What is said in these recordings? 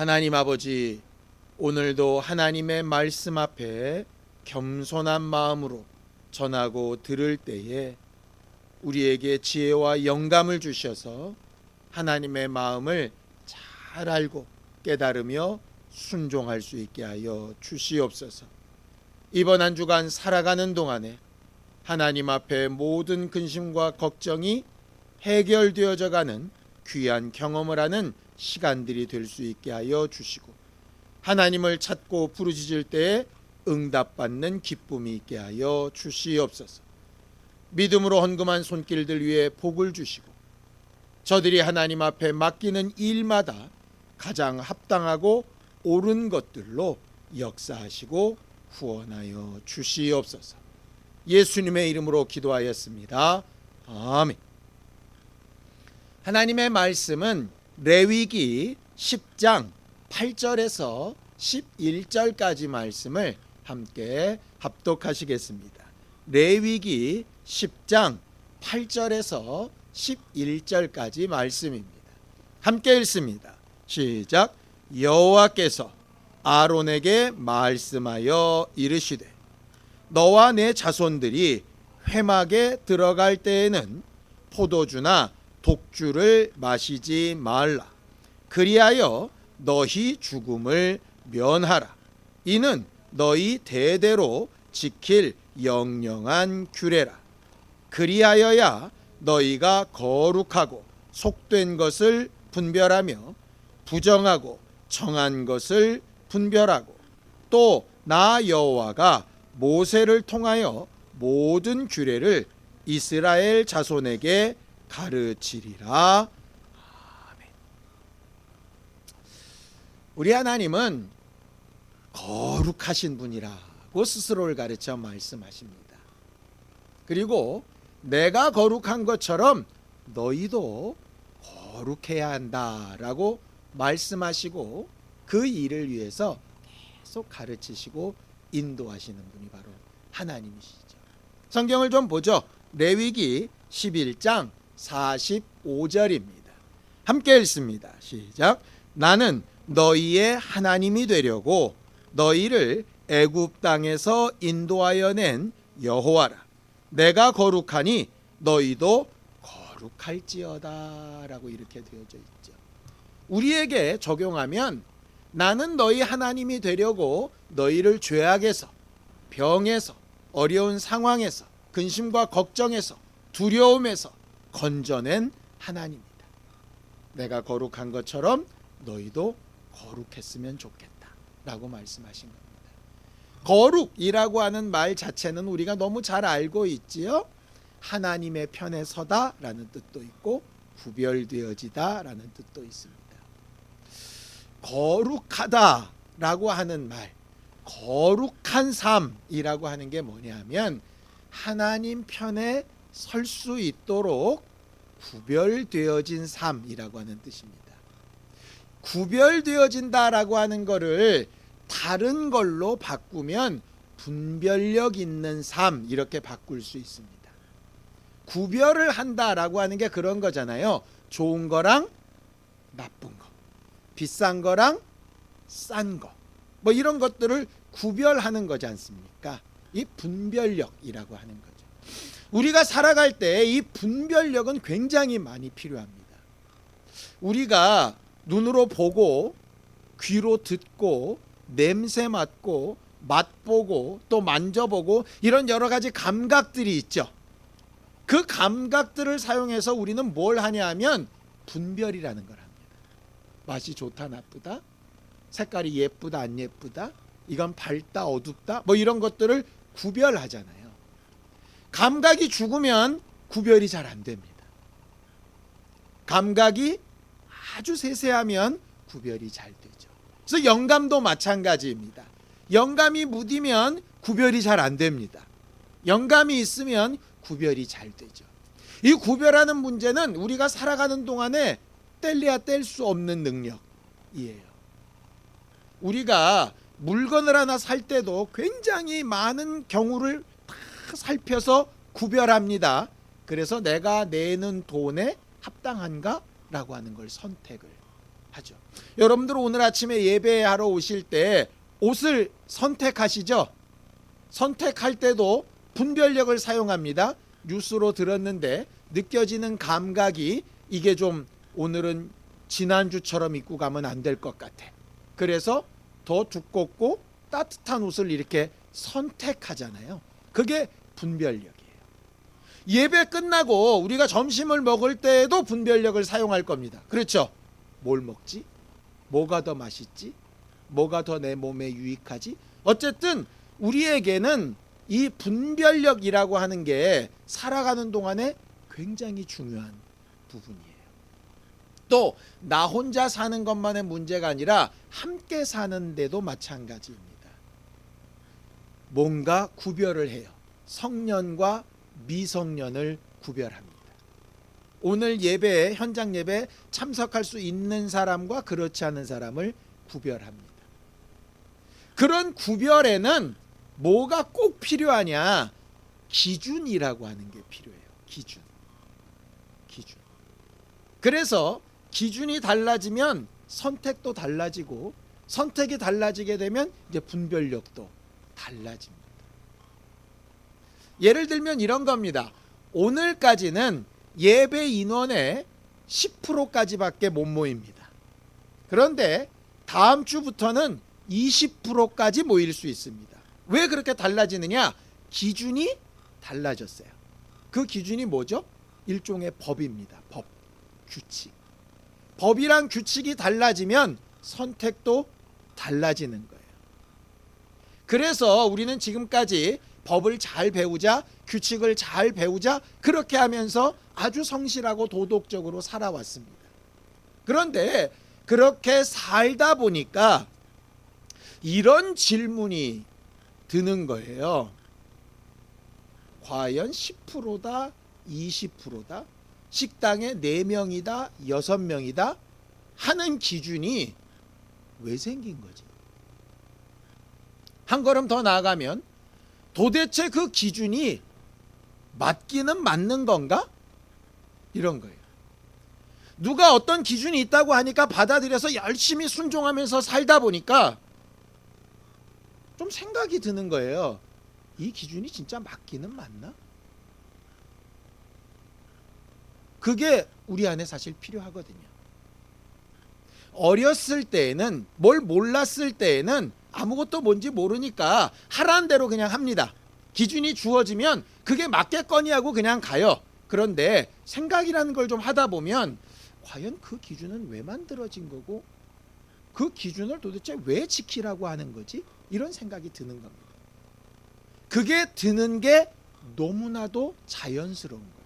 하나님 아버지, 오늘도 하나님의 말씀 앞에 겸손한 마음으로 전하고 들을 때에 우리에게 지혜와 영감을 주셔서 하나님의 마음을 잘 알고 깨달으며 순종할 수 있게 하여 주시옵소서. 이번 한 주간 살아가는 동안에 하나님 앞에 모든 근심과 걱정이 해결되어져 가는 귀한 경험을 하는 시간들이 될 수 있게 하여 주시고, 하나님을 찾고 부르짖을 때에 응답받는 기쁨이 있게 하여 주시옵소서. 믿음으로 헌금한 손길들 위에 복을 주시고, 저들이 하나님 앞에 맡기는 일마다 가장 합당하고 옳은 것들로 역사하시고 후원하여 주시옵소서. 예수님의 이름으로 기도하였습니다. 아멘. 하나님의 말씀은 레위기 10장 8절에서 11절까지 말씀을 함께 합독하시겠습니다. 레위기 10장 8절에서 11절까지 말씀입니다. 함께 읽습니다. 시작. 여호와께서 아론에게 말씀하여 이르시되, 너와 내 자손들이 회막에 들어갈 때에는 포도주나 독주를 마시지 말라. 그리하여 너희 죽음을 면하라. 이는 너희 대대로 지킬 영영한 규례라. 그리하여야 너희가 거룩하고 속된 것을 분별하며 부정하고 정한 것을 분별하고, 또 나 여호와가 모세를 통하여 모든 규례를 이스라엘 자손에게 가르치리라. 아멘. 우리 하나님은 거룩하신 분이라고 스스로를 가르쳐 말씀하십니다. 그리고 내가 거룩한 것처럼 너희도 거룩해야 한다라고 말씀하시고, 그 일을 위해서 계속 가르치시고 인도하시는 분이 바로 하나님이시죠. 성경을 좀 보죠. 레위기 11장 45절입니다. 함께 읽습니다. 시작. 나는 너희의 하나님이 되려고 너희를 애굽 땅에서 인도하여 낸 여호와라. 내가 거룩하니 너희도 거룩할지어다 라고 이렇게 되어져 있죠. 우리에게 적용하면 나는 너희 하나님이 되려고 너희를 죄악에서, 병에서, 어려운 상황에서, 근심과 걱정에서, 두려움에서 건져낸 하나님이다. 내가 거룩한 것처럼 너희도 거룩했으면 좋겠다 라고 말씀하신 겁니다. 거룩이라고 하는 말 자체는 우리가 너무 잘 알고 있지요. 하나님의 편에 서다 라는 뜻도 있고 구별되어지다 라는 뜻도 있습니다. 거룩하다 라고 하는 말, 거룩한 삶이라고 하는 게 뭐냐면 하나님 편에 설 수 있도록 구별되어진 삶이라고 하는 뜻입니다. 구별되어진다라고 하는 거를 다른 걸로 바꾸면 분별력 있는 삶 이렇게 바꿀 수 있습니다. 구별을 한다라고 하는 게 그런 거잖아요. 좋은 거랑 나쁜 거, 비싼 거랑 싼 거, 뭐 이런 것들을 구별하는 거지 않습니까? 이 분별력이라고 하는 거죠. 우리가 살아갈 때 이 분별력은 굉장히 많이 필요합니다. 우리가 눈으로 보고 귀로 듣고 냄새 맡고 맛보고 또 만져보고 이런 여러 가지 감각들이 있죠. 그 감각들을 사용해서 우리는 뭘 하냐 하면 분별이라는 걸 합니다. 맛이 좋다 나쁘다, 색깔이 예쁘다 안 예쁘다, 이건 밝다 어둡다, 뭐 이런 것들을 구별하잖아요. 감각이 죽으면 구별이 잘 안 됩니다. 감각이 아주 세세하면 구별이 잘 되죠. 그래서 영감도 마찬가지입니다. 영감이 무디면 구별이 잘 안 됩니다. 영감이 있으면 구별이 잘 되죠. 이 구별하는 문제는 우리가 살아가는 동안에 뗄래야 뗄 수 없는 능력이에요. 우리가 물건을 하나 살 때도 굉장히 많은 경우를 다 살펴서 구별합니다. 그래서 내가 내는 돈에 합당한가? 라고 하는 걸 선택을 하죠. 여러분들 오늘 아침에 예배하러 오실 때 옷을 선택하시죠? 선택할 때도 분별력을 사용합니다. 뉴스로 들었는데 느껴지는 감각이 이게 좀 오늘은 지난주처럼 입고 가면 안 될 것 같아. 그래서 더 두껍고 따뜻한 옷을 이렇게 선택하잖아요. 그게 분별력이에요. 예배 끝나고 우리가 점심을 먹을 때에도 분별력을 사용할 겁니다. 그렇죠? 뭘 먹지? 뭐가 더 맛있지? 뭐가 더 내 몸에 유익하지? 어쨌든 우리에게는 이 분별력이라고 하는 게 살아가는 동안에 굉장히 중요한 부분이에요. 또 나 혼자 사는 것만의 문제가 아니라 함께 사는데도 마찬가지입니다. 뭔가 구별을 해요. 성년과 미성년을 구별합니다. 오늘 예배에 현장 예배에 참석할 수 있는 사람과 그렇지 않은 사람을 구별합니다. 그런 구별에는 뭐가 꼭 필요하냐? 기준이라고 하는 게 필요해요. 기준. 그래서 기준이 달라지면 선택도 달라지고 선택이 달라지게 되면 이제 분별력도 달라집니다. 예를 들면 이런 겁니다. 오늘까지는 예배 인원의 10%까지밖에 못 모입니다. 그런데 다음 주부터는 20%까지 모일 수 있습니다. 왜 그렇게 달라지느냐? 기준이 달라졌어요. 그 기준이 뭐죠? 일종의 법입니다. 법, 규칙. 법이랑 규칙이 달라지면 선택도 달라지는 거예요. 그래서 우리는 지금까지 법을 잘 배우자, 규칙을 잘 배우자, 그렇게 하면서 아주 성실하고 도덕적으로 살아왔습니다. 그런데 그렇게 살다 보니까 이런 질문이 드는 거예요. 과연 10%다, 20%다? 식당에 4명이다, 6명이다? 하는 기준이 왜 생긴 거지? 한 걸음 더 나아가면 도대체 그 기준이 맞기는 맞는 건가? 이런 거예요. 누가 어떤 기준이 있다고 하니까 받아들여서 열심히 순종하면서 살다 보니까 좀 생각이 드는 거예요. 이 기준이 진짜 맞기는 맞나? 그게 우리 안에 사실 필요하거든요. 어렸을 때에는, 뭘 몰랐을 때에는 아무것도 뭔지 모르니까 하라는 대로 그냥 합니다. 기준이 주어지면 그게 맞겠거니 하고 그냥 가요. 그런데 생각이라는 걸 좀 하다 보면 과연 그 기준은 왜 만들어진 거고 그 기준을 도대체 왜 지키라고 하는 거지? 이런 생각이 드는 겁니다. 그게 드는 게 너무나도 자연스러운 거예요.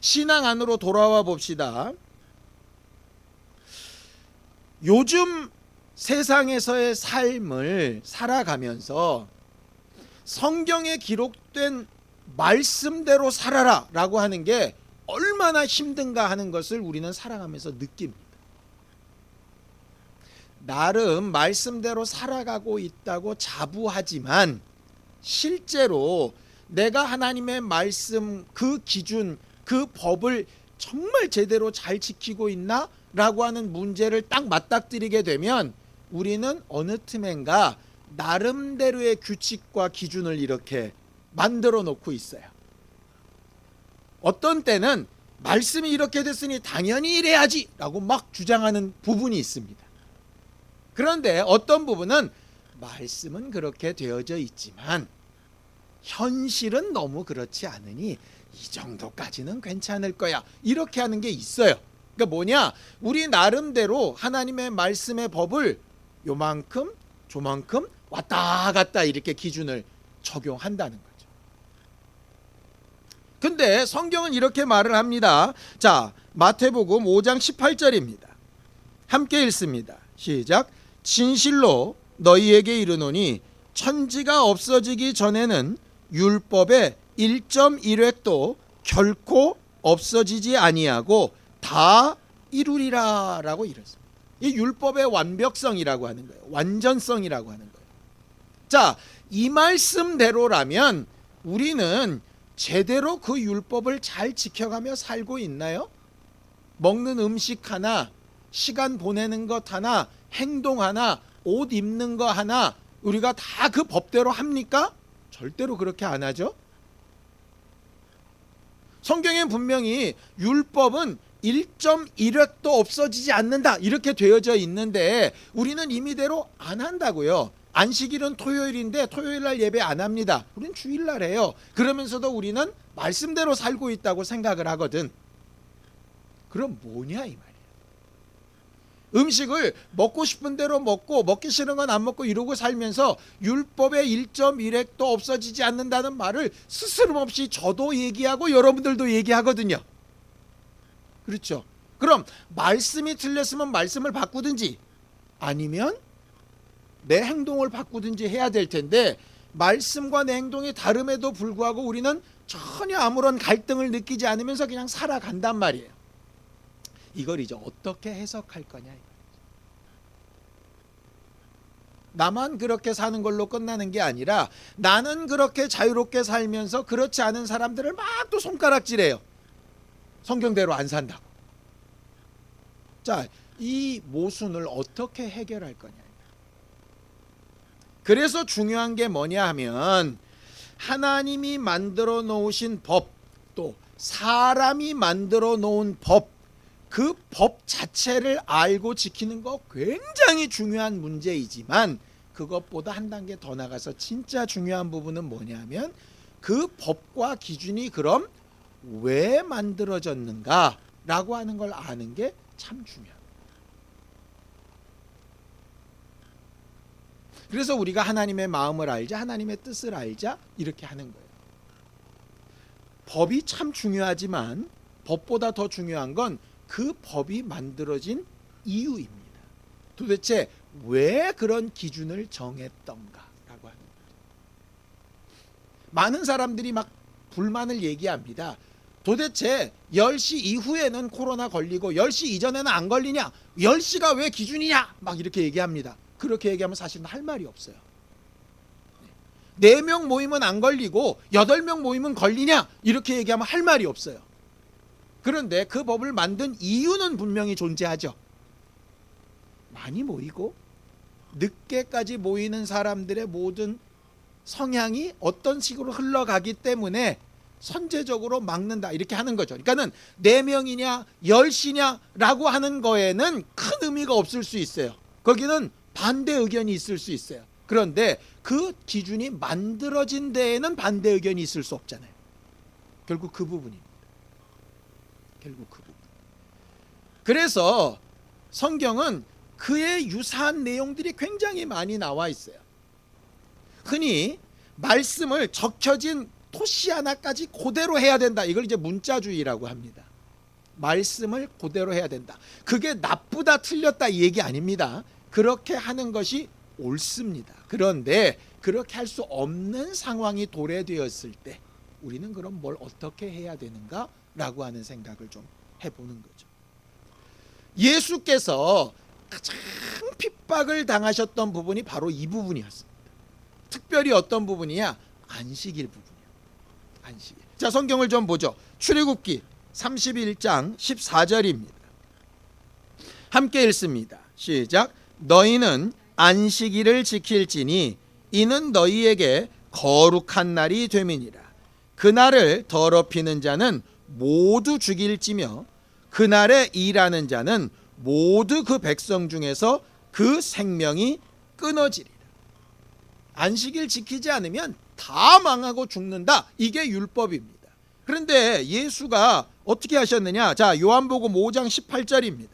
신앙 안으로 돌아와 봅시다. 요즘 세상에서의 삶을 살아가면서 성경에 기록된 말씀대로 살아라 라고 하는 게 얼마나 힘든가 하는 것을 우리는 살아가면서 느낍니다. 나름 말씀대로 살아가고 있다고 자부하지만 실제로 내가 하나님의 말씀, 그 기준, 그 법을 정말 제대로 잘 지키고 있나? 라고 하는 문제를 딱 맞닥뜨리게 되면 우리는 어느 틈엔가 나름대로의 규칙과 기준을 이렇게 만들어 놓고 있어요. 어떤 때는 말씀이 이렇게 됐으니 당연히 이래야지 라고 막 주장하는 부분이 있습니다. 그런데 어떤 부분은 말씀은 그렇게 되어져 있지만 현실은 너무 그렇지 않으니 이 정도까지는 괜찮을 거야, 이렇게 하는 게 있어요. 그러니까 뭐냐, 우리 나름대로 하나님의 말씀의 법을 요만큼 조만큼 왔다 갔다 이렇게 기준을 적용한다는 거죠. 근데 성경은 이렇게 말을 합니다. 자, 마태복음 5장 18절입니다. 함께 읽습니다. 시작. 진실로 너희에게 이르노니 천지가 없어지기 전에는 율법의 1.1획도 결코 없어지지 아니하고 다 이루리라 라고 이랬습니다. 이 율법의 완벽성이라고 하는 거예요. 완전성이라고 하는 거예요. 자, 이 말씀대로라면 우리는 제대로 그 율법을 잘 지켜가며 살고 있나요? 먹는 음식 하나, 시간 보내는 것 하나, 행동 하나, 옷 입는 거 하나 우리가 다 그 법대로 합니까? 절대로 그렇게 안 하죠. 성경에 분명히 율법은 1.1획도 없어지지 않는다 이렇게 되어져 있는데 우리는 임의대로 안 한다고요. 안식일은 토요일인데 토요일날 예배 안 합니다. 우리는 주일날 해요. 그러면서도 우리는 말씀대로 살고 있다고 생각을 하거든. 그럼 뭐냐 이 말이야. 음식을 먹고 싶은 대로 먹고 먹기 싫은 건 안 먹고 이러고 살면서 율법의 1.1획도 없어지지 않는다는 말을 스스럼없이 저도 얘기하고 여러분들도 얘기하거든요. 그렇죠. 그럼 말씀이 틀렸으면 말씀을 바꾸든지 아니면 내 행동을 바꾸든지 해야 될 텐데 말씀과 내 행동이 다름에도 불구하고 우리는 전혀 아무런 갈등을 느끼지 않으면서 그냥 살아간단 말이에요. 이걸 이제 어떻게 해석할 거냐. 나만 그렇게 사는 걸로 끝나는 게 아니라 나는 그렇게 자유롭게 살면서 그렇지 않은 사람들을 막 또 손가락질해요. 성경대로 안 산다고. 자, 이 모순을 어떻게 해결할 거냐. 그래서 중요한 게 뭐냐 하면 하나님이 만들어 놓으신 법, 또 사람이 만들어 놓은 법, 그 법 자체를 알고 지키는 거 굉장히 중요한 문제이지만 그것보다 한 단계 더 나가서 진짜 중요한 부분은 뭐냐면 그 법과 기준이 그럼 왜 만들어졌는가 라고 하는 걸 아는 게 참 중요합니다. 그래서 우리가 하나님의 마음을 알자, 하나님의 뜻을 알자 이렇게 하는 거예요. 법이 참 중요하지만 법보다 더 중요한 건 그 법이 만들어진 이유입니다. 도대체 왜 그런 기준을 정했던가라고 하는 거죠. 많은 사람들이 막 불만을 얘기합니다. 도대체 10시 이후에는 코로나 걸리고 10시 이전에는 안 걸리냐? 10시가 왜 기준이냐? 막 이렇게 얘기합니다. 그렇게 얘기하면 사실은 할 말이 없어요. 4명 모이면 안 걸리고 8명 모이면 걸리냐? 이렇게 얘기하면 할 말이 없어요. 그런데 그 법을 만든 이유는 분명히 존재하죠. 많이 모이고 늦게까지 모이는 사람들의 모든 성향이 어떤 식으로 흘러가기 때문에 선제적으로 막는다 이렇게 하는 거죠. 그러니까는 4명이냐 10시냐 라고 하는 거에는 큰 의미가 없을 수 있어요. 거기는 반대 의견이 있을 수 있어요. 그런데 그 기준이 만들어진 데에는 반대 의견이 있을 수 없잖아요. 결국 그 부분입니다. 결국 그 부분. 그래서 성경은 그에 유사한 내용들이 굉장히 많이 나와 있어요. 흔히 말씀을 적혀진 토시 하나까지 그대로 해야 된다. 이걸 이제 문자주의라고 합니다. 말씀을 그대로 해야 된다. 그게 나쁘다 틀렸다 이 얘기 아닙니다. 그렇게 하는 것이 옳습니다. 그런데 그렇게 할 수 없는 상황이 도래되었을 때 우리는 그럼 뭘 어떻게 해야 되는가라고 하는 생각을 좀 해보는 거죠. 예수께서 가장 핍박을 당하셨던 부분이 바로 이 부분이었습니다. 특별히 어떤 부분이냐? 안식일 부분이에요. 안식일. 자, 성경을 좀 보죠. 출애굽기 31장 14절입니다. 함께 읽습니다. 시작. 너희는 안식일을 지킬지니 이는 너희에게 거룩한 날이 됨이니라. 그날을 더럽히는 자는 모두 죽일지며 그날에 일하는 자는 모두 그 백성 중에서 그 생명이 끊어지리라. 안식일 지키지 않으면 다 망하고 죽는다. 이게 율법입니다. 그런데 예수가 어떻게 하셨느냐? 자, 요한복음 5장 18절입니다.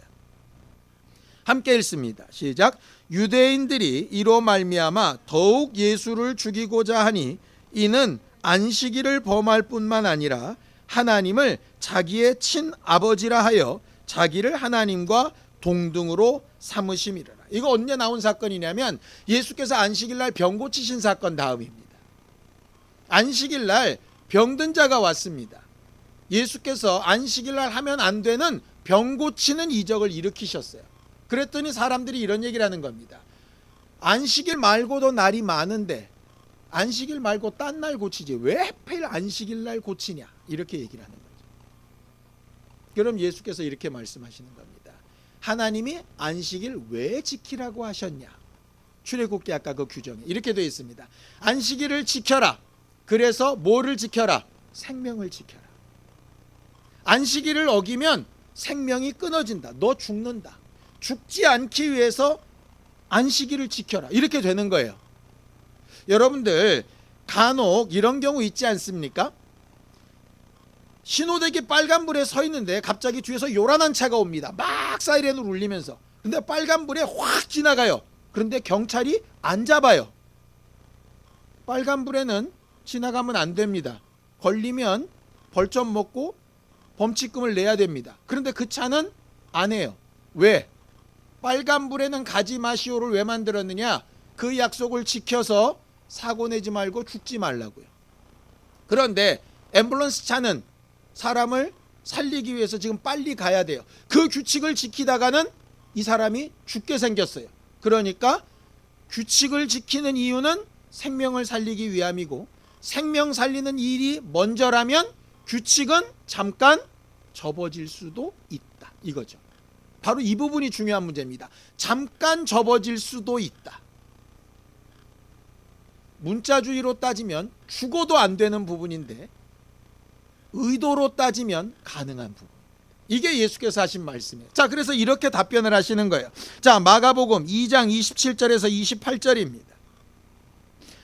함께 읽습니다. 시작. 유대인들이 이로 말미암아 더욱 예수를 죽이고자 하니 이는 안식일을 범할 뿐만 아니라 하나님을 자기의 친아버지라 하여 자기를 하나님과 동등으로 삼으심이라. 이거 언제 나온 사건이냐면 예수께서 안식일날 병 고치신 사건 다음입니다. 안식일날 병든 자가 왔습니다. 예수께서 안식일날 하면 안 되는 병 고치는 이적을 일으키셨어요. 그랬더니 사람들이 이런 얘기를 하는 겁니다. 안식일 말고도 날이 많은데 안식일 말고 딴 날 고치지 왜 하필 안식일 날 고치냐 이렇게 얘기를 하는 거죠. 그럼 예수께서 이렇게 말씀하시는 겁니다. 하나님이 안식일 왜 지키라고 하셨냐? 출애굽기 아까 그 규정에 이렇게 되어 있습니다. 안식일을 지켜라. 그래서 뭐를 지켜라? 생명을 지켜라. 안식일을 어기면 생명이 끊어진다. 너 죽는다. 죽지 않기 위해서 안식일을 지켜라. 이렇게 되는 거예요. 여러분들 간혹 이런 경우 있지 않습니까? 신호대기 빨간불에 서 있는데 갑자기 뒤에서 요란한 차가 옵니다. 막 사이렌을 울리면서. 근데 빨간불에 확 지나가요. 그런데 경찰이 안 잡아요. 빨간불에는 지나가면 안 됩니다. 걸리면 벌점 먹고 범칙금을 내야 됩니다. 그런데 그 차는 안 해요. 왜? 빨간불에는 가지 마시오를 왜 만들었느냐? 그 약속을 지켜서 사고 내지 말고 죽지 말라고요. 그런데 앰뷸런스 차는 사람을 살리기 위해서 지금 빨리 가야 돼요. 그 규칙을 지키다가는 이 사람이 죽게 생겼어요. 그러니까 규칙을 지키는 이유는 생명을 살리기 위함이고, 생명 살리는 일이 먼저라면 규칙은 잠깐 접어질 수도 있다. 이거죠. 바로 이 부분이 중요한 문제입니다. 잠깐 접어질 수도 있다. 문자주의로 따지면 죽어도 안 되는 부분인데 의도로 따지면 가능한 부분. 이게 예수께서 하신 말씀이에요. 자, 그래서 이렇게 답변을 하시는 거예요. 자, 마가복음 2장 27절에서 28절입니다.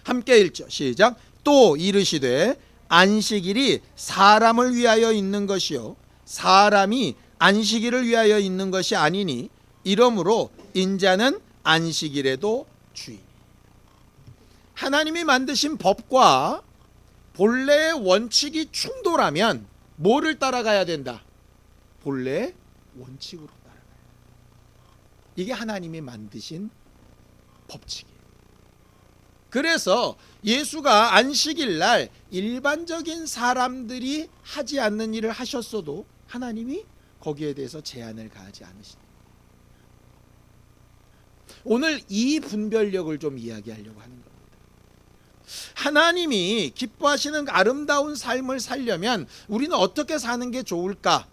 함께 읽죠. 시작. 또 이르시되 안식일이 사람을 위하여 있는 것이요 사람이 안식일을 위하여 있는 것이 아니니 이러므로 인자는 안식일에도 주인. 하나님이 만드신 법과 본래의 원칙이 충돌하면 뭐를 따라가야 된다? 본래의 원칙으로 따라가야 된다. 이게 하나님이 만드신 법칙이에요. 그래서 예수가 안식일 날 일반적인 사람들이 하지 않는 일을 하셨어도 하나님이 거기에 대해서 제한을 가하지 않으십니다. 오늘 이 분별력을 좀 이야기하려고 하는 겁니다. 하나님이 기뻐하시는 아름다운 삶을 살려면 우리는 어떻게 사는 게 좋을까?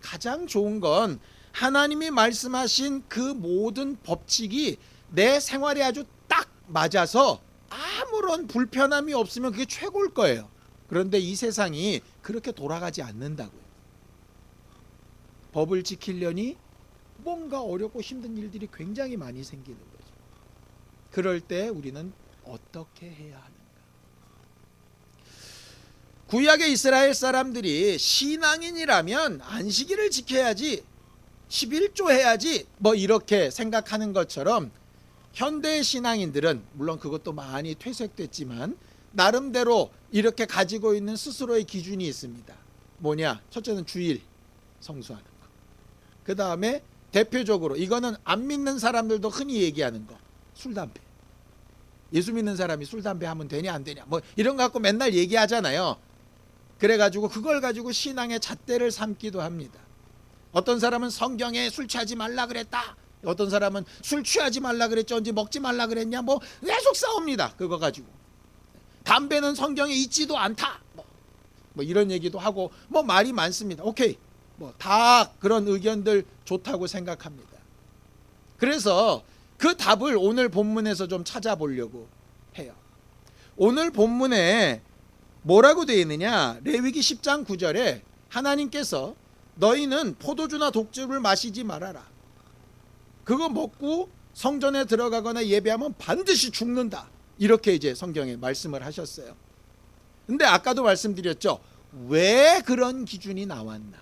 가장 좋은 건 하나님이 말씀하신 그 모든 법칙이 내 생활에 아주 딱 맞아서 아무런 불편함이 없으면 그게 최고일 거예요. 그런데 이 세상이 그렇게 돌아가지 않는다고요. 법을 지키려니 뭔가 어렵고 힘든 일들이 굉장히 많이 생기는 거죠. 그럴 때 우리는 어떻게 해야 하는가? 구약의 이스라엘 사람들이 신앙인이라면 안식일을 지켜야지, 11조 해야지, 뭐 이렇게 생각하는 것처럼 현대의 신앙인들은 물론 그것도 많이 퇴색됐지만 나름대로 이렇게 가지고 있는 스스로의 기준이 있습니다. 뭐냐? 첫째는 주일 성수하는 거. 그 다음에 대표적으로 이거는 안 믿는 사람들도 흔히 얘기하는 거, 술, 담배. 예수 믿는 사람이 술, 담배 하면 되냐 안 되냐 뭐 이런 거 갖고 맨날 얘기하잖아요. 그래가지고 그걸 가지고 신앙의 잣대를 삼기도 합니다. 어떤 사람은 성경에 술 취하지 말라 그랬다. 어떤 사람은 술 취하지 말라 그랬죠. 언제 먹지 말라 그랬냐. 뭐 계속 싸웁니다. 그거 가지고. 담배는 성경에 있지도 않다. 뭐 이런 얘기도 하고 뭐 말이 많습니다. 오케이. 뭐 다 그런 의견들 좋다고 생각합니다. 그래서 그 답을 오늘 본문에서 좀 찾아보려고 해요. 오늘 본문에 뭐라고 되어 있느냐? 레위기 10장 9절에 하나님께서 너희는 포도주나 독주를 마시지 말아라. 그거 먹고 성전에 들어가거나 예배하면 반드시 죽는다. 이렇게 이제 성경에 말씀을 하셨어요. 근데 아까도 말씀드렸죠. 왜 그런 기준이 나왔나?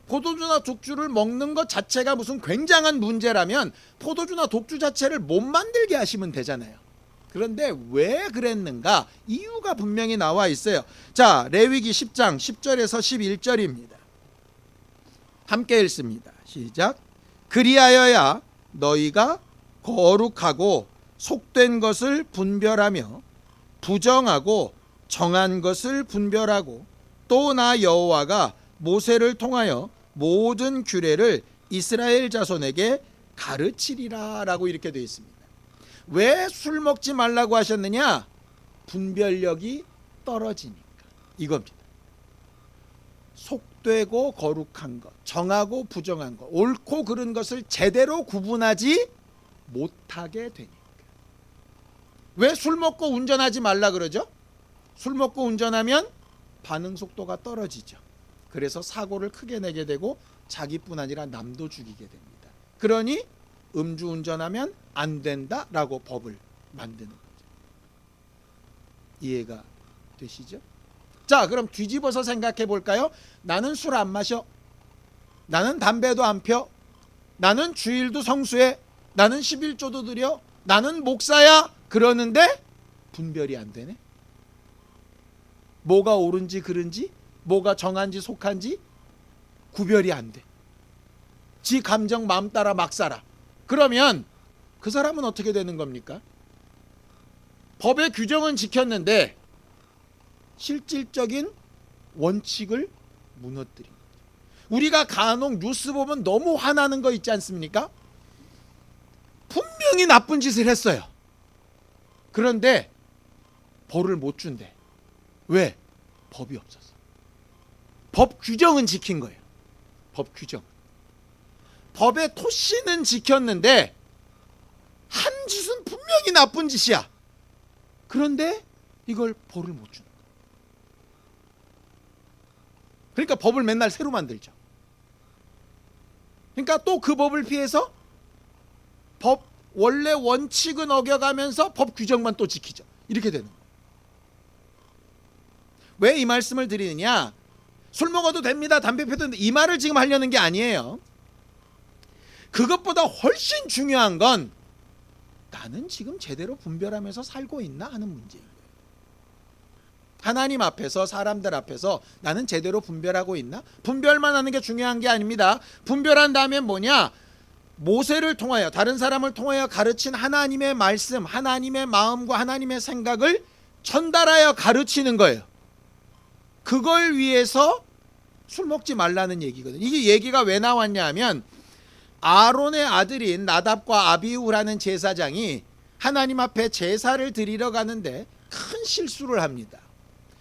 포도주나 독주를 먹는 것 자체가 무슨 굉장한 문제라면 포도주나 독주 자체를 못 만들게 하시면 되잖아요. 그런데 왜 그랬는가? 이유가 분명히 나와 있어요. 자, 레위기 10장 10절에서 11절입니다. 함께 읽습니다. 시작. 그리하여야 너희가 거룩하고 속된 것을 분별하며 부정하고 정한 것을 분별하고 또 나 여호와가 모세를 통하여 모든 규례를 이스라엘 자손에게 가르치리라 라고 이렇게 되어 있습니다. 왜 술 먹지 말라고 하셨느냐? 분별력이 떨어지니까 이겁니다. 헛되고 거룩한 것, 정하고 부정한 것, 옳고 그른 것을 제대로 구분하지 못하게 되니까. 왜 술 먹고 운전하지 말라 그러죠? 술 먹고 운전하면 반응 속도가 떨어지죠. 그래서 사고를 크게 내게 되고 자기뿐 아니라 남도 죽이게 됩니다. 그러니 음주운전하면 안 된다라고 법을 만드는 거죠. 이해가 되시죠? 자, 그럼 뒤집어서 생각해 볼까요? 나는 술 안 마셔. 나는 담배도 안 펴. 나는 주일도 성수해. 나는 11조도 드려. 나는 목사야. 그러는데 분별이 안 되네. 뭐가 옳은지 그른지, 뭐가 정한지 속한지 구별이 안 돼. 지 감정 마음 따라 막 살아. 그러면 그 사람은 어떻게 되는 겁니까? 법의 규정은 지켰는데 실질적인 원칙을 무너뜨린 거죠. 우리가 간혹 뉴스 보면 너무 화나는 거 있지 않습니까? 분명히 나쁜 짓을 했어요. 그런데 벌을 못 준대. 왜? 법이 없어서. 법 규정은 지킨 거예요. 법 규정. 법의 토씨는 지켰는데 한 짓은 분명히 나쁜 짓이야. 그런데 이걸 벌을 못 주는 거예요. 그러니까 법을 맨날 새로 만들죠. 그러니까 또 그 법을 피해서 법 원래 원칙은 어겨가면서 법 규정만 또 지키죠. 이렇게 되는 거예요. 왜 이 말씀을 드리느냐? 술 먹어도 됩니다. 담배 피워도 됩니다. 이 말을 지금 하려는 게 아니에요. 그것보다 훨씬 중요한 건 나는 지금 제대로 분별하면서 살고 있나 하는 문제예요. 하나님 앞에서 사람들 앞에서 나는 제대로 분별하고 있나? 분별만 하는 게 중요한 게 아닙니다. 분별한 다음에 뭐냐? 모세를 통하여 다른 사람을 통하여 가르친 하나님의 말씀, 하나님의 마음과 하나님의 생각을 전달하여 가르치는 거예요. 그걸 위해서 술 먹지 말라는 얘기거든요. 이게 얘기가 왜 나왔냐 하면 아론의 아들인 나답과 아비후라는 제사장이 하나님 앞에 제사를 드리러 가는데 큰 실수를 합니다.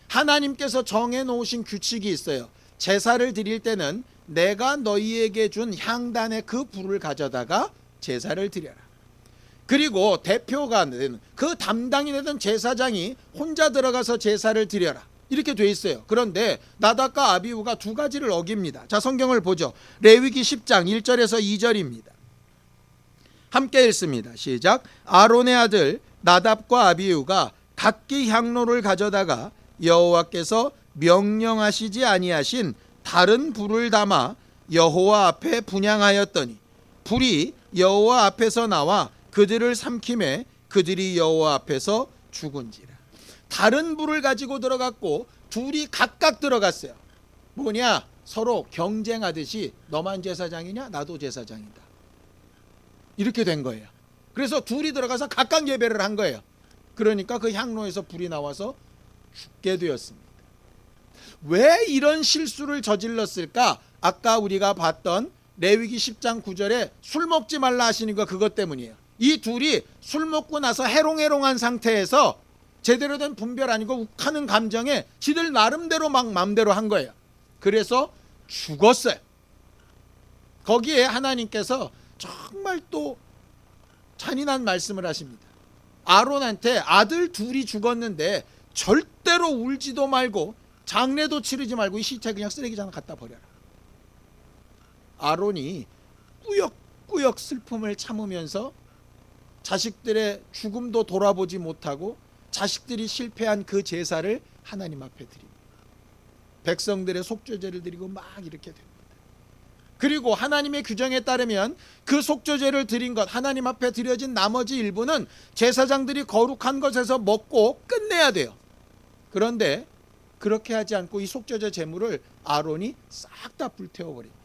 하나님께서 정해놓으신 규칙이 있어요. 제사를 드릴 때는 내가 너희에게 준 향단의 그 불을 가져다가 제사를 드려라. 그리고 대표가 되는 그 담당이 되던 제사장이 혼자 들어가서 제사를 드려라. 이렇게 돼 있어요. 그런데 나답과 아비후가 두 가지를 어깁니다. 자, 성경을 보죠. 레위기 10장 1절에서 2절입니다. 함께 읽습니다. 시작. 아론의 아들 나답과 아비후가 각기 향로를 가져다가 여호와께서 명령하시지 아니하신 다른 불을 담아 여호와 앞에 분향하였더니 불이 여호와 앞에서 나와 그들을 삼킴에 그들이 여호와 앞에서 죽은지라. 다른 불을 가지고 들어갔고 둘이 각각 들어갔어요. 뭐냐? 서로 경쟁하듯이 너만 제사장이냐? 나도 제사장이다. 이렇게 된 거예요. 그래서 둘이 들어가서 각각 예배를 한 거예요. 그러니까 그 향로에서 불이 나와서 죽게 되었습니다. 왜 이런 실수를 저질렀을까? 아까 우리가 봤던 레위기 10장 9절에 술 먹지 말라 하시는 거 그것 때문이에요. 이 둘이 술 먹고 나서 해롱해롱한 상태에서 제대로 된 분별 아니고 욱하는 감정에 지들 나름대로 막 마음대로 한 거예요. 그래서 죽었어요. 거기에 하나님께서 정말 또 잔인한 말씀을 하십니다. 아론한테 아들 둘이 죽었는데 절대로 울지도 말고 장례도 치르지 말고 이 시체 그냥 쓰레기장에 갖다 버려라. 아론이 꾸역꾸역 슬픔을 참으면서 자식들의 죽음도 돌아보지 못하고 자식들이 실패한 그 제사를 하나님 앞에 드립니다. 백성들의 속죄제를 드리고 막 이렇게 됩니다. 그리고 하나님의 규정에 따르면 그 속죄제를 드린 것 하나님 앞에 드려진 나머지 일부는 제사장들이 거룩한 것에서 먹고 끝내야 돼요. 그런데 그렇게 하지 않고 이 속죄제 제물을 아론이 싹 다 불태워버립니다.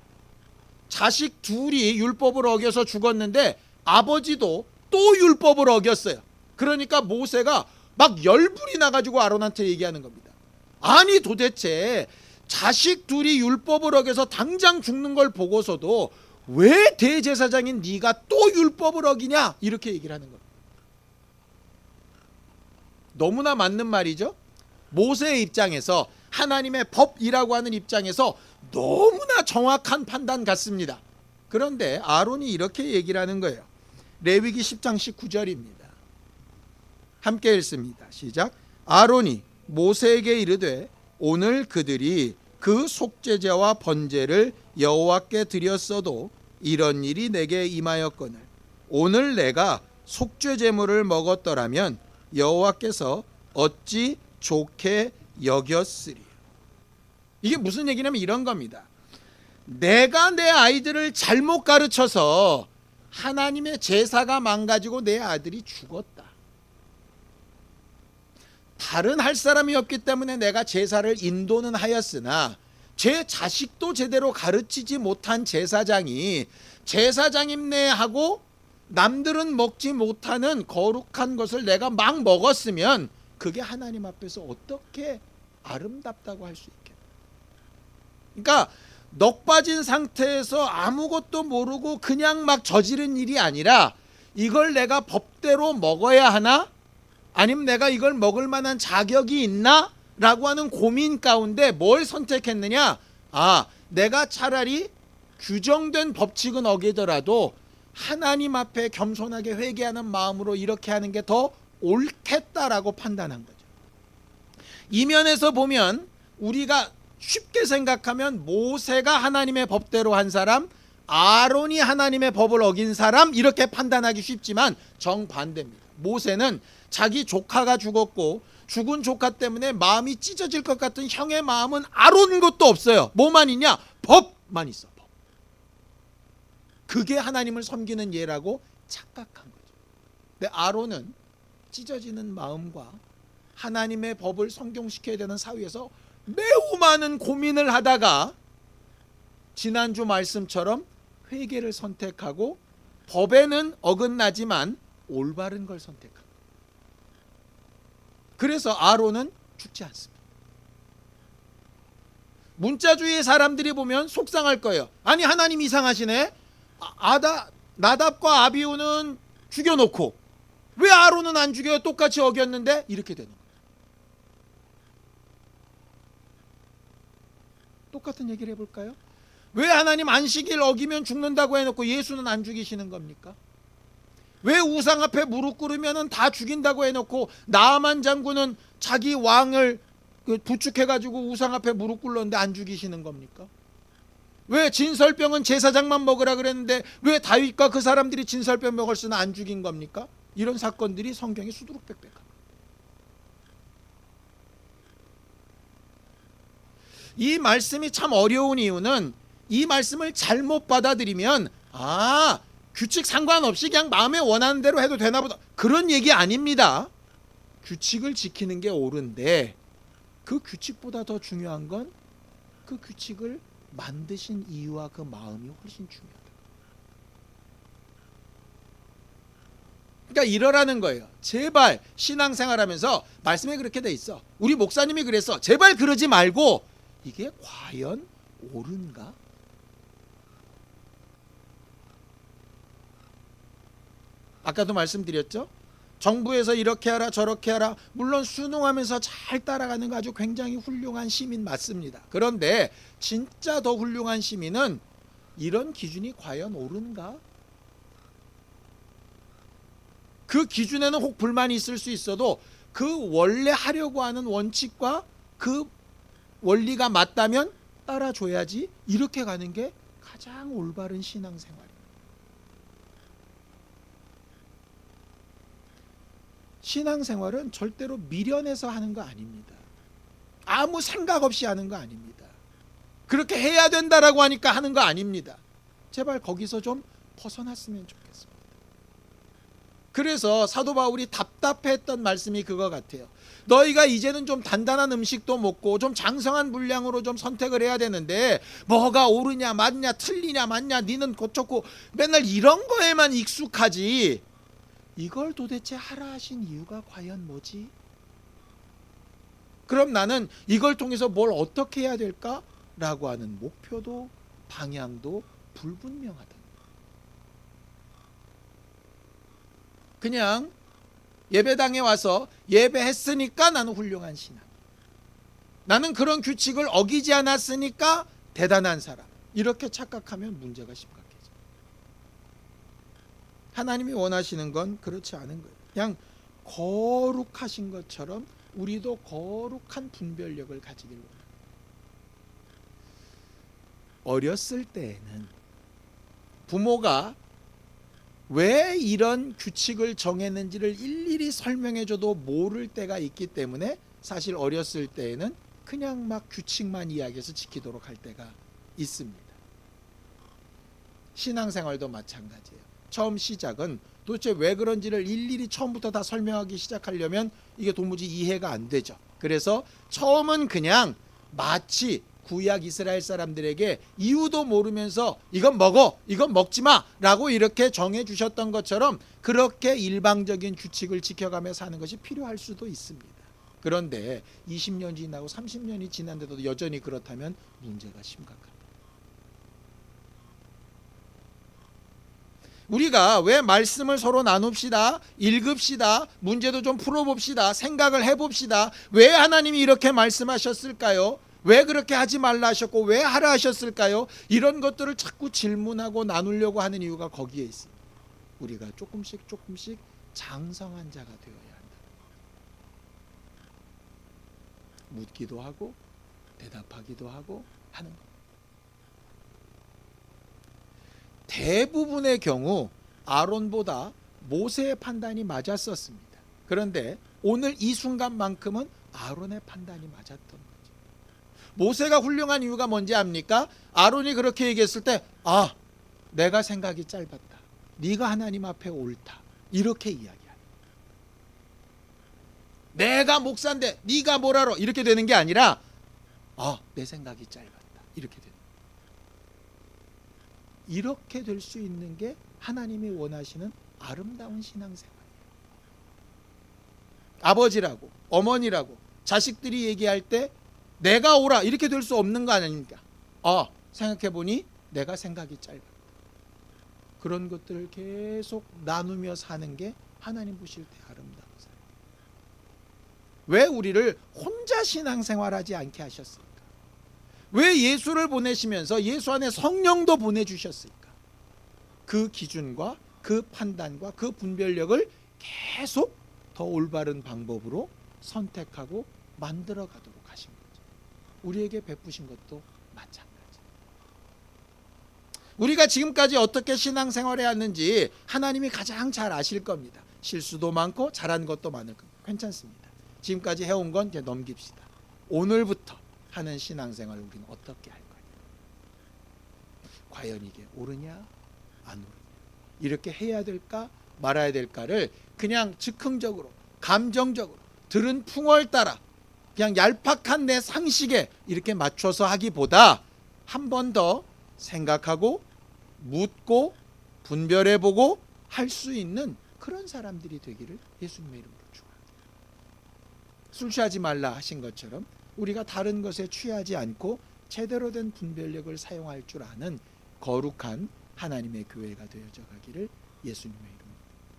자식 둘이 율법을 어겨서 죽었는데 아버지도 또 율법을 어겼어요. 그러니까 모세가 막 열불이 나가지고 아론한테 얘기하는 겁니다. 아니 도대체 자식 둘이 율법을 어겨서 당장 죽는 걸 보고서도 왜 대제사장인 네가 또 율법을 어기냐 이렇게 얘기를 하는 겁니다. 너무나 맞는 말이죠. 모세의 입장에서 하나님의 법이라고 하는 입장에서 너무나 정확한 판단 같습니다. 그런데 아론이 이렇게 얘기를 하는 거예요. 레위기 10장 19절입니다. 함께 읽습니다. 시작. 아론이 모세에게 이르되 오늘 그들이 그 속죄제와 번제를 여호와께 드렸어도 이런 일이 내게 임하였거늘 오늘 내가 속죄제물을 먹었더라면 여호와께서 어찌 좋게 여겼으리. 이게 무슨 얘기냐면 이런 겁니다. 내가 내 아이들을 잘못 가르쳐서 하나님의 제사가 망가지고 내 아들이 죽었다. 다른 할 사람이 없기 때문에 내가 제사를 인도는 하였으나 제 자식도 제대로 가르치지 못한 제사장이 제사장임내 하고 남들은 먹지 못하는 거룩한 것을 내가 막 먹었으면 그게 하나님 앞에서 어떻게 아름답다고 할 수 있겠나. 그러니까 넋 빠진 상태에서 아무것도 모르고 그냥 막 저지른 일이 아니라 이걸 내가 법대로 먹어야 하나? 아니면 내가 이걸 먹을 만한 자격이 있나? 라고 하는 고민 가운데 뭘 선택했느냐? 내가 차라리 규정된 법칙은 어기더라도 하나님 앞에 겸손하게 회개하는 마음으로 이렇게 하는 게 더 옳겠다라고 판단한 거죠. 이 면에서 보면 우리가 쉽게 생각하면 모세가 하나님의 법대로 한 사람, 아론이 하나님의 법을 어긴 사람 이렇게 판단하기 쉽지만 정반대입니다. 모세는 자기 조카가 죽었고 죽은 조카 때문에 마음이 찢어질 것 같은 형의 마음은 아론 것도 없어요. 뭐만 있냐? 법만 있어. 법. 그게 하나님을 섬기는 예라고 착각한 거죠. 근데 아론은 찢어지는 마음과 하나님의 법을 성경시켜야 되는 사회에서 매우 많은 고민을 하다가 지난주 말씀처럼 회개를 선택하고 법에는 어긋나지만 올바른 걸 선택합니다. 그래서 아론은 죽지 않습니다. 문자주의 사람들이 보면 속상할 거예요. 아니 하나님 이상하시네. 나답과 아비후는 죽여놓고 왜 아론은 안 죽여요? 똑같이 어겼는데 이렇게 되는 거예요. 똑같은 얘기를 해볼까요? 왜 하나님 안식일 어기면 죽는다고 해놓고 예수는 안 죽이시는 겁니까? 왜 우상 앞에 무릎 꿇으면 다 죽인다고 해놓고 나아만 장군은 자기 왕을 부축해가지고 우상 앞에 무릎 꿇었는데 안 죽이시는 겁니까? 왜 진설병은 제사장만 먹으라 그랬는데 왜 다윗과 그 사람들이 진설병 먹을 수는 안 죽인 겁니까? 이런 사건들이 성경에 수두룩빽빽합니다. 이 말씀이 참 어려운 이유는 이 말씀을 잘못 받아들이면 규칙 상관없이 그냥 마음에 원하는 대로 해도 되나 보다 그런 얘기 아닙니다. 규칙을 지키는 게 옳은데 그 규칙보다 더 중요한 건 그 규칙을 만드신 이유와 그 마음이 훨씬 중요하다. 그러니까 이러라는 거예요. 제발 신앙생활하면서 말씀에 그렇게 돼 있어. 우리 목사님이 그랬어. 제발 그러지 말고 이게 과연 옳은가? 아까도 말씀드렸죠. 정부에서 이렇게 하라 저렇게 하라 물론 순응하면서 잘 따라가는 거 아주 굉장히 훌륭한 시민 맞습니다. 그런데 진짜 더 훌륭한 시민은 이런 기준이 과연 옳은가? 그 기준에는 혹 불만이 있을 수 있어도 그 원래 하려고 하는 원칙과 그 원리가 맞다면 따라줘야지 이렇게 가는 게 가장 올바른 신앙생활입니다. 신앙생활은 절대로 미련해서 하는 거 아닙니다. 아무 생각 없이 하는 거 아닙니다. 그렇게 해야 된다라고 하니까 하는 거 아닙니다. 제발 거기서 좀 벗어났으면 좋겠습니다. 그래서 사도 바울이 답답했던 말씀이 그거 같아요. 너희가 이제는 좀 단단한 음식도 먹고 좀 장성한 분량으로 좀 선택을 해야 되는데 뭐가 옳으냐 맞냐 틀리냐 맞냐 니는 고쳤고 맨날 이런 거에만 익숙하지 이걸 도대체 하라 하신 이유가 과연 뭐지? 그럼 나는 이걸 통해서 뭘 어떻게 해야 될까라고 하는 목표도 방향도 불분명하다. 그냥 예배당에 와서 예배했으니까 나는 훌륭한 신앙. 나는 그런 규칙을 어기지 않았으니까 대단한 사람 이렇게 착각하면 문제가 심각해져요. 하나님이 원하시는 건 그렇지 않은 거예요. 그냥 거룩하신 것처럼 우리도 거룩한 분별력을 가지길 원합니다. 어렸을 때에는 부모가 왜 이런 규칙을 정했는지를 일일이 설명해줘도 모를 때가 있기 때문에 사실 어렸을 때에는 그냥 막 규칙만 이야기해서 지키도록 할 때가 있습니다. 신앙생활도 마찬가지예요. 처음 시작은 도대체 왜 그런지를 일일이 처음부터 다 설명하기 시작하려면 이게 도무지 이해가 안 되죠. 그래서 처음은 그냥 마치 구약 이스라엘 사람들에게 이유도 모르면서 이건 먹어, 이건 먹지 마 라고 이렇게 정해 주셨던 것처럼 그렇게 일방적인 규칙을 지켜가며 사는 것이 필요할 수도 있습니다. 그런데 20년 지나고 30년이 지났는데도 여전히 그렇다면 문제가 심각합니다. 우리가 왜 말씀을 서로 나눕시다, 읽읍시다, 문제도 좀 풀어봅시다, 생각을 해봅시다. 왜 하나님이 이렇게 말씀하셨을까요? 왜 그렇게 하지 말라 하셨고 왜 하라 하셨을까요? 이런 것들을 자꾸 질문하고 나누려고 하는 이유가 거기에 있습니다. 우리가 조금씩 장성한 자가 되어야 한다. 묻기도 하고 대답하기도 하고 하는 것. 대부분의 경우 아론보다 모세의 판단이 맞았었습니다. 그런데 오늘 이 순간만큼은 아론의 판단이 맞았던 거죠. 모세가 훌륭한 이유가 뭔지 압니까? 아론이 그렇게 얘기했을 때 내가 생각이 짧았다. 네가 하나님 앞에 옳다. 이렇게 이야기합니다. 내가 목사인데 네가 뭘 알아? 이렇게 되는 게 아니라 내 생각이 짧았다. 이렇게 되는 거예요. 이렇게 될 수 있는 게 하나님이 원하시는 아름다운 신앙생활이에요. 아버지라고 어머니라고 자식들이 얘기할 때 내가 옳아 이렇게 될 수 없는 거 아닙니까? 생각해보니 내가 생각이 짧았다. 그런 것들을 계속 나누며 사는 게 하나님 보실 때 아름다운 삶. 왜 우리를 혼자 신앙생활하지 않게 하셨을까? 왜 예수를 보내시면서 예수 안에 성령도 보내주셨을까? 그 기준과 그 판단과 그 분별력을 계속 더 올바른 방법으로 선택하고 만들어 가도록 하신 거죠. 우리에게 베푸신 것도 마찬가지. 우리가 지금까지 어떻게 신앙생활해 왔는지 하나님이 가장 잘 아실 겁니다. 실수도 많고 잘한 것도 많을 겁니다. 괜찮습니다. 지금까지 해온 건 이제 넘깁시다. 오늘부터 하는 신앙생활 우리는 어떻게 할 거냐? 과연 이게 옳으냐 안 옳으냐? 이렇게 해야 될까 말아야 될까를 그냥 즉흥적으로 감정적으로 들은 풍월 따라 그냥 얄팍한 내 상식에 이렇게 맞춰서 하기보다 한 번 더 생각하고 묻고 분별해보고 할 수 있는 그런 사람들이 되기를 예수님의 이름으로 축원합니다. 술 취하지 말라 하신 것처럼 우리가 다른 것에 취하지 않고 제대로 된 분별력을 사용할 줄 아는 거룩한 하나님의 교회가 되어져 가기를 예수님의 이름으로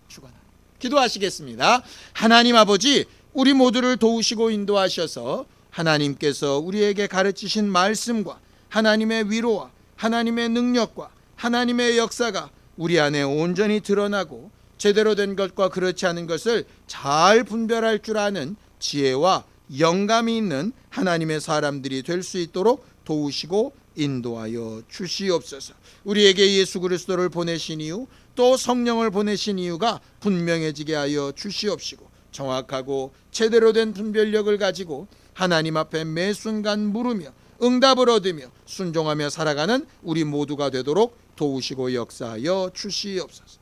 축원합니다. 기도하시겠습니다. 하나님 아버지, 우리 모두를 도우시고 인도하셔서 하나님께서 우리에게 가르치신 말씀과 하나님의 위로와 하나님의 능력과 하나님의 역사가 우리 안에 온전히 드러나고 제대로 된 것과 그렇지 않은 것을 잘 분별할 줄 아는 지혜와 영감이 있는 하나님의 사람들이 될 수 있도록 도우시고 인도하여 주시옵소서. 우리에게 예수 그리스도를 보내신 이유 또 성령을 보내신 이유가 분명해지게 하여 주시옵시고 정확하고 제대로 된 분별력을 가지고 하나님 앞에 매 순간 물으며 응답을 얻으며 순종하며 살아가는 우리 모두가 되도록 도우시고 역사하여 주시옵소서.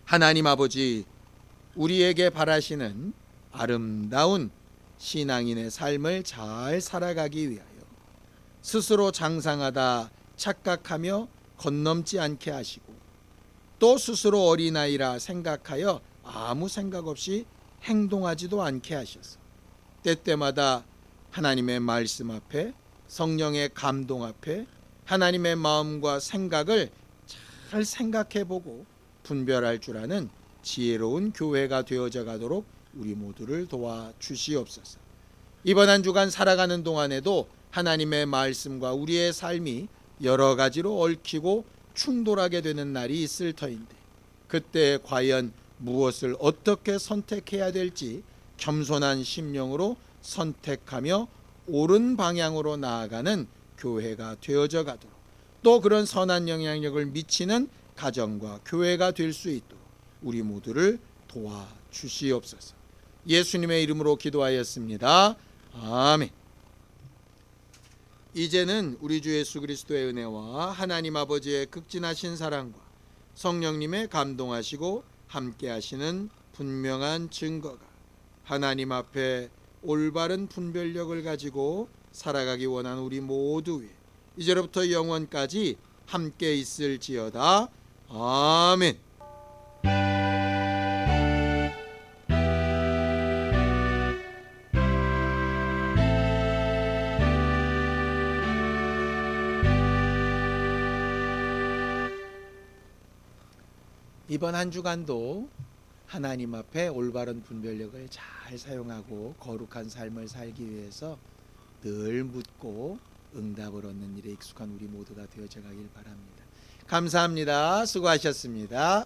하나님 아버지, 우리에게 바라시는 아름다운 신앙인의 삶을 잘 살아가기 위하여 스스로 장상하다 착각하며 건넘지 않게 하시고 또 스스로 어린아이라 생각하여 아무 생각 없이 행동하지도 않게 하셔서 때때마다 하나님의 말씀 앞에 성령의 감동 앞에 하나님의 마음과 생각을 잘 생각해보고 분별할 줄 아는 지혜로운 교회가 되어져 가도록 우리 모두를 도와주시옵소서. 이번 한 주간 살아가는 동안에도 하나님의 말씀과 우리의 삶이 여러 가지로 얽히고 충돌하게 되는 날이 있을 터인데, 그때 과연 무엇을 어떻게 선택해야 될지 겸손한 심령으로 선택하며 옳은 방향으로 나아가는 교회가 되어져 가도록, 또 그런 선한 영향력을 미치는 가정과 교회가 될 수 있도록 우리 모두를 도와주시옵소서. 예수님의 이름으로 기도하였습니다. 아멘. 이제는 우리 주 예수 그리스도의 은혜와 하나님 아버지의 극진하신 사랑과 성령님의 감동하시고 함께하시는 분명한 증거가 하나님 앞에 올바른 분별력을 가지고 살아가기 원하는 우리 모두 위에 이제로부터 영원까지 함께 있을지어다. 아멘. 이번 한 주간도 하나님 앞에 올바른 분별력을 잘 사용하고 거룩한 삶을 살기 위해서 늘 묻고 응답을 얻는 일에 익숙한 우리 모두가 되어져 가길 바랍니다. 감사합니다. 수고하셨습니다.